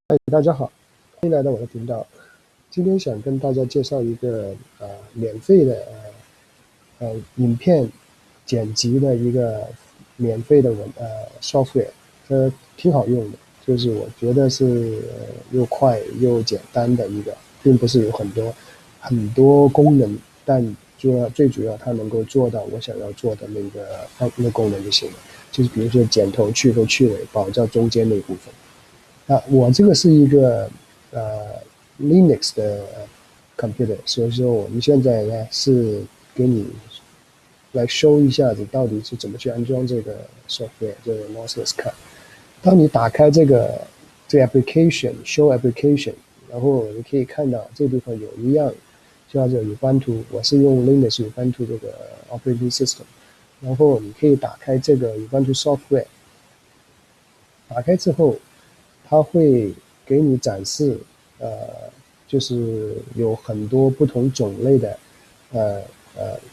嗨，大家好，欢迎来到我的频道。今天想跟大家介绍一个免费的影片剪辑的一个免费的software，挺好用的，就是我觉得是又快又简单的一个，并不是有很多功能，但最主要它能够做到我想要做的那个功能就行了，就是比如说剪头、去头、去尾，保证中间那一部分。我这个是一个呃 Linux 的computer，所以说我们现在呢是给你来 show 一下子到底是怎么去安装这个 software，这个 Lossless Cut。当你打开这个 application show application，然后你可以看到这地方有一样叫做 Ubuntu，我是用 Linux Ubuntu 这个 operating system，然后你可以打开这个 Ubuntu software，打开之后它会给你展示，呃，就是有很多不同种类的，呃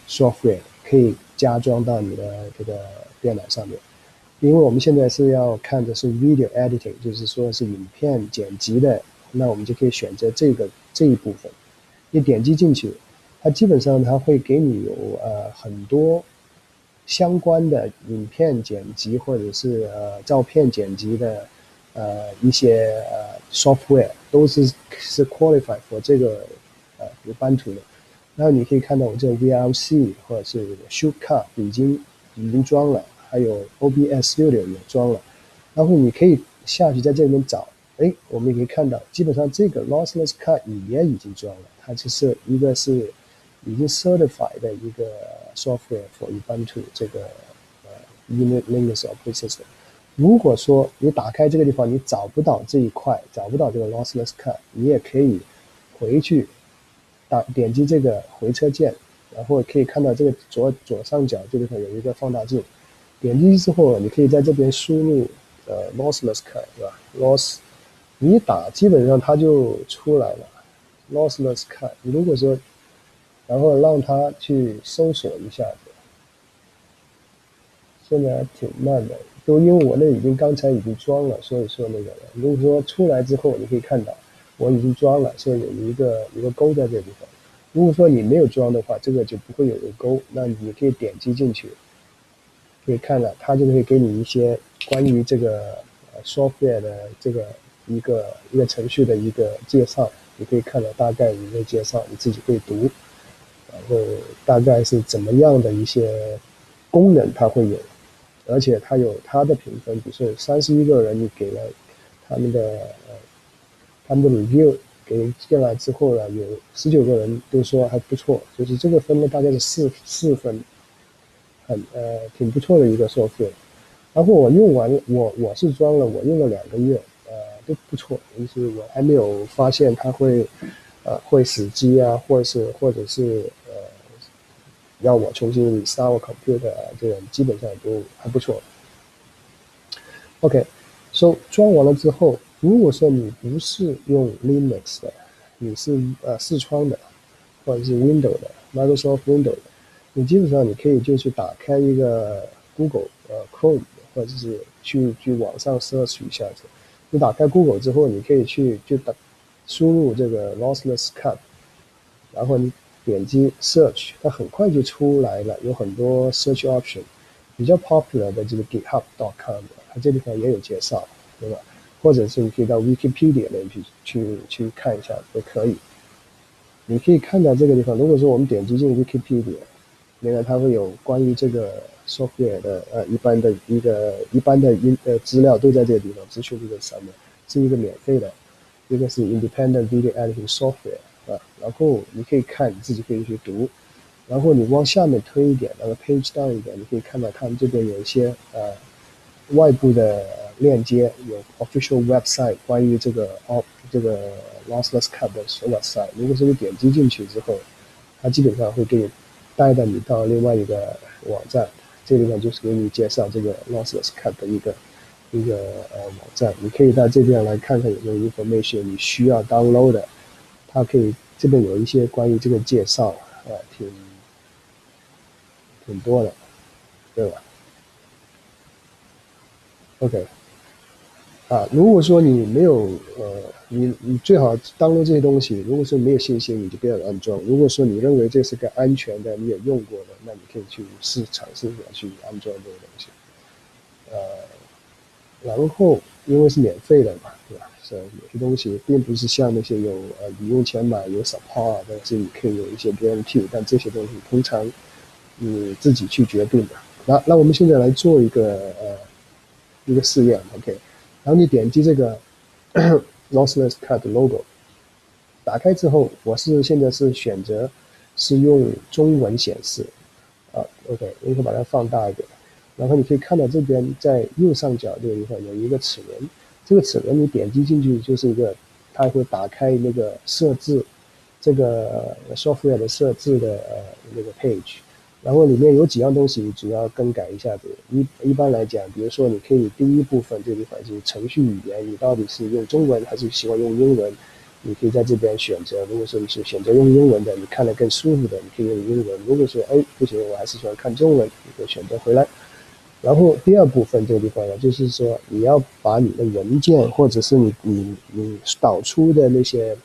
software 可以加装到你的这个电脑上面。因为我们现在是要看的是 video editing，就是说是影片剪辑的，那我们就可以选择这一部分。你点击进去，它基本上它会给你有很多相关的影片剪辑或者是照片剪辑的一些software 都是 qualify for 这个有版图的。然后你可以看到我这个 VLC 或者是 Shortcut 已经装了，还有 OBS Studio 也装了。然后你可以下去在这里面找，我们也可以看到，基本上这个 Lossless Cut 也已经装了，它就是一个是已经 certified 的一个 software for Ubuntu 这个Linux operating system。如果说你打开这个地方你找不到这一块，找不到这个 Lossless Cut，你也可以回去点击这个回车键，然后可以看到这个左上角这地方有一个放大镜，点击之后你可以在这边输入lossless cut 是吧？loss 你一打基本上它就出来了 lossless cut。如果说然后让它去搜索一下子，现在还挺慢的，都因为我那刚才已经装了，所以说那个如果说出来之后你可以看到我已经装了，所以有一个勾在这个地方。如果说你没有装的话，这个就不会有个勾，那你可以点击进去，可以看到它就会给你一些关于这个software 的这个一个程序的一个介绍，你可以看到大概一个介绍，你自己可以读，然后大概是怎么样的一些功能它会有，而且它有它的评分，比如说有31个人，你给了他们的他们的 review 给进来之后呢，有19个人都说还不错，就是这个分呢大概是4分，挺不错的一个 software。然后我用完，我是装了，我用了2个月，都不错。就是我还没有发现它会死机啊，或者是要我重新 restart 我 computer 啊，这种基本上都还不错。OK，装完了之后，如果说你不是用 Linux 的，你是视窗的，或者是 Windows 的 Microsoft Windows 的，你基本上你可以就去打开一个 Google Chrome，或者是去网上 search 一下子。你打开 Google 之后，你可以输入这个 lossless cut，然后你点击 search，它很快就出来了，有很多 search option。比较 popular 的就是 GitHub.com 的，它这地方也有介绍，对吧？或者是你可以到 Wikipedia 那去看一下都可以。你可以看到这个地方，如果说我们点击进 Wikipedia，原来它会有关于这个 software 的一般的资料都在这个地方，资讯都在上面，是一个免费的，一个是 Independent Video Editing Software 然后你可以看，你自己可以去读，然后你往下面推一点，那个 page down 一点，你可以看到他们这边有一些外部的链接，有 official website 关于这个 lossless cut 的 website。如果是你点击进去之后，它基本上会给你带到你到另外一个网站，这个地方就是给你介绍这个 lossless cut 的一个网站，你可以到这边来看看有没有 information 你需要 download 的，它可以这边有一些关于这个介绍，挺多的，对吧？OK，如果说你没有你最好当录这些东西，如果说没有信心，你就不要安装。如果说你认为这是个安全的，你也用过的，那你可以去尝试一下去安装这个东西。呃，然后因为是免费的嘛，对吧？所以有些东西并不是像那些你用钱买有 support，但是你可以有一些 guarantee，但这些东西通常你自己去决定的。那我们现在来做一个试验 ，OK？然后你点击这个lossless cut logo，打开之后，现在是选择是用中文显示，OK，你可以把它放大一点，然后你可以看到这边在右上角这个地方有一个齿轮，这个齿轮你点击进去就是它会打开那个设置，这个 software 的设置的那个 page。然后里面有几样东西主要更改一下子。一般来讲，比如说你可以第一部分这个地方就是程序语言，你到底是用中文还是喜欢用英文，你可以在这边选择。如果说你是选择用英文的，你看得更舒服的，你可以用英文。如果说不行，我还是喜欢看中文，你可以选择回来。然后第二部分这个地方呢，就是说你要把你的文件或者是你导出的那些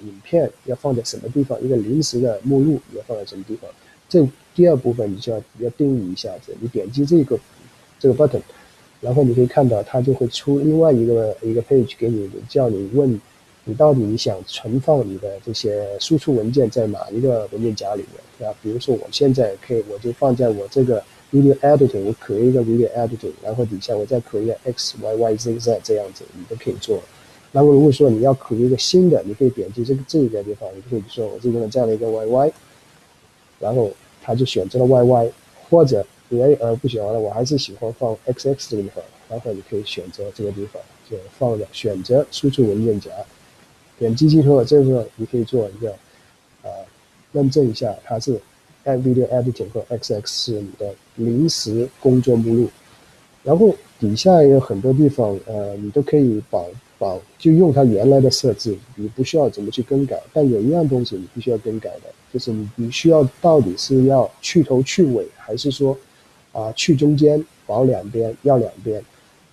影片要放在什么地方，一个临时的目录要放在什么地方。这第二部分你就要定义一下子，你点击这个 button， 然后你可以看到它就会出另外一个 page 给你，叫你问你到底你想存放你的这些输出文件在哪一个文件夹里面，对吧？比如说我现在我就放在我这个 video editing， 我create一个 video editing， 然后底下我再create 一个 x y y z z 这样子，你都可以做。然后如果说你要create一个新的，你可以点击这个地方，你可以说我这边这样的一个 yy， 然后它就选择了 YY， 或者你不喜欢了，我还是喜欢放 XX 这个地方，然后你可以选择这个地方，就放了选择输出文件夹，点击进去后，这个你可以做一个认证一下它是 Video Editing 或 XX 是你的临时工作目录，然后底下有很多地方你都可以就用它原来的设置，你不需要怎么去更改。但有一样东西你必须要更改的，就是你需要到底是要去头去尾，还是说去中间保两边要两边。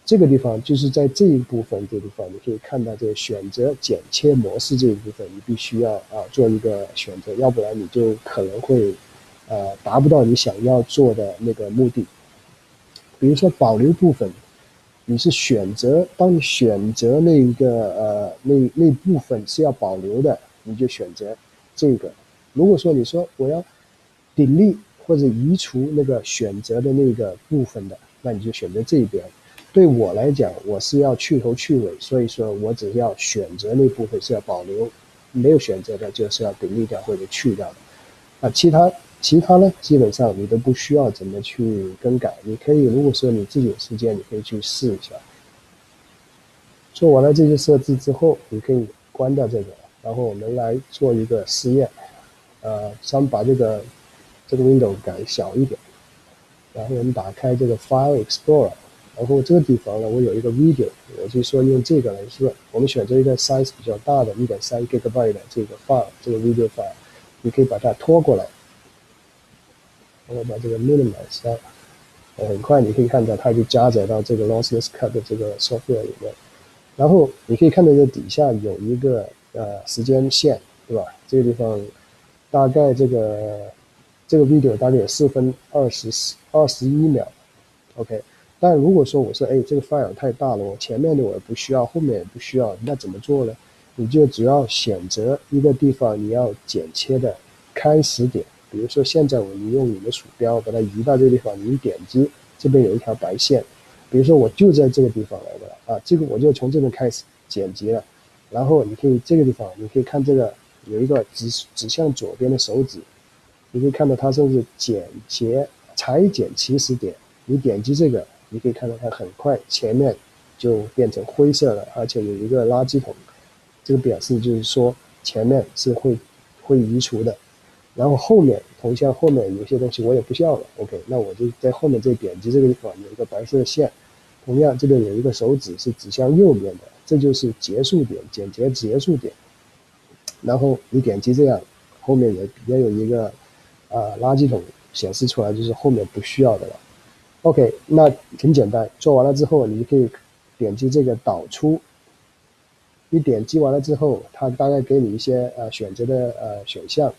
这个地方就是在这一部分，这个地方你可以看到这个选择剪切模式这一部分，你必须要做一个选择，要不然你就可能会达不到你想要做的那个目的。比如说保留部分，你是当你选择那个那部分是要保留的，你就选择这个。如果说你说我要 delete 或者移除那个选择的那个部分的，那你就选择这边。对我来讲，我是要去头去尾，所以说我只要选择那部分是要保留，没有选择的就是要 delete 掉或者去掉的。其他呢，基本上你都不需要怎么去更改。你可以，如果说你自己有时间，你可以去试一下。做完了这些设置之后，你可以关掉这个，然后我们来做一个试验。先把这个 window 改小一点，然后我们打开这个 File Explorer， 然后这个地方呢，我有一个 video， 我就说用这个来说，我们选择一个 size 比较大的 1.3 GB 的这个 file， 这个 video file， 你可以把它拖过来。我把这个 minimize 到，很快你可以看到它就加载到这个 lossless cut 的这个 software 里面。然后你可以看到这底下有一个时间线，对吧？这个地方大概这个 video 大概有4分21秒 ，OK。但如果说我说这个 file 太大了，我前面的我也不需要，后面也不需要，那怎么做呢？你就只要选择一个地方你要剪切的开始点。比如说现在你用你的鼠标把它移到这个地方，你点击这边有一条白线，比如说我就在这个地方来的这个我就从这边开始剪辑了，然后你可以这个地方你可以看这个有一个指向左边的手指，你可以看到它甚至裁剪起始点，你点击这个，你可以看到它很快前面就变成灰色了，而且有一个垃圾桶，这个表示就是说前面是会移除的。然后后面头像后面有些东西我也不需要了 ，OK， 那我就在后面这点击这个地方有一个白色的线，同样这边有一个手指是指向右边的，这就是结束点，剪辑结束点。然后你点击这样，后面也有一个垃圾桶显示出来，就是后面不需要的了。OK， 那很简单，做完了之后你可以点击这个导出，你点击完了之后，它大概给你一些选择的选项，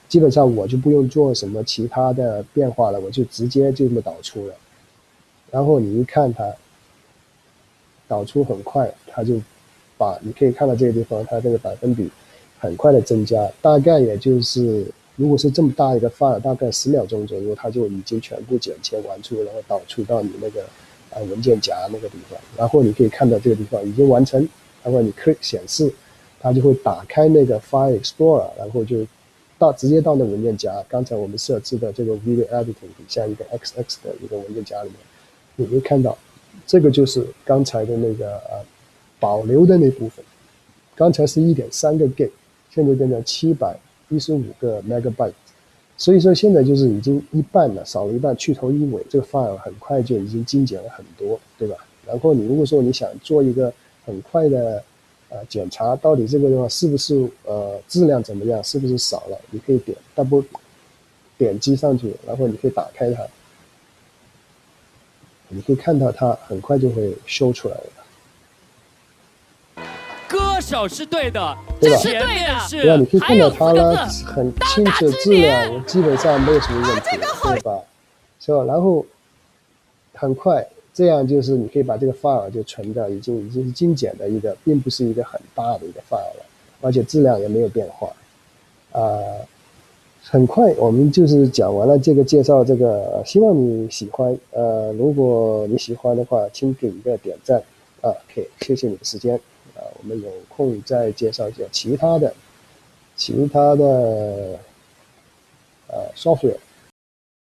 基本上我就不用做什么其他的变化了，我就直接就这么导出了。然后你一看它导出很快，它就你可以看到这个地方，它这个百分比很快的增加，大概也就是如果是这么大一个 file， 大概10秒钟左右，它就已经全部剪切完出，然后导出到你那个文件夹那个地方，然后你可以看到这个地方已经完成，然后你 click 显示，它就会打开那个 File Explorer， 然后就直接到那文件夹，刚才我们设置的这个 Video Editing 底下一个 XX 的一个文件夹里面，你会看到这个就是刚才的那个保留的那部分，刚才是 1.3 个 G， 现在变成715个 MB， 所以说现在就是已经一半了，少了一半，去头一尾，这个 file 很快就已经精简了很多，对吧？然后你如果说你想做一个很快的检查，到底这个的话是不是质量怎么样，是不是少了，你可以点击上去，然后你可以打开它，你可以看到它很快就会show出来了。歌手是对的，对吧？前面是对吧？你可以看到它呢，很清楚，质量基本上没有什么问题，对吧？是吧？然后很快，这样就是你可以把这个 file 就存到已经是精简的一个，并不是一个很大的一个 file 了，而且质量也没有变化。很快我们就是讲完了这个介绍，这个希望你喜欢。如果你喜欢的话，请给一个点赞。OK， 谢谢你的时间。我们有空再介绍一下其他的software。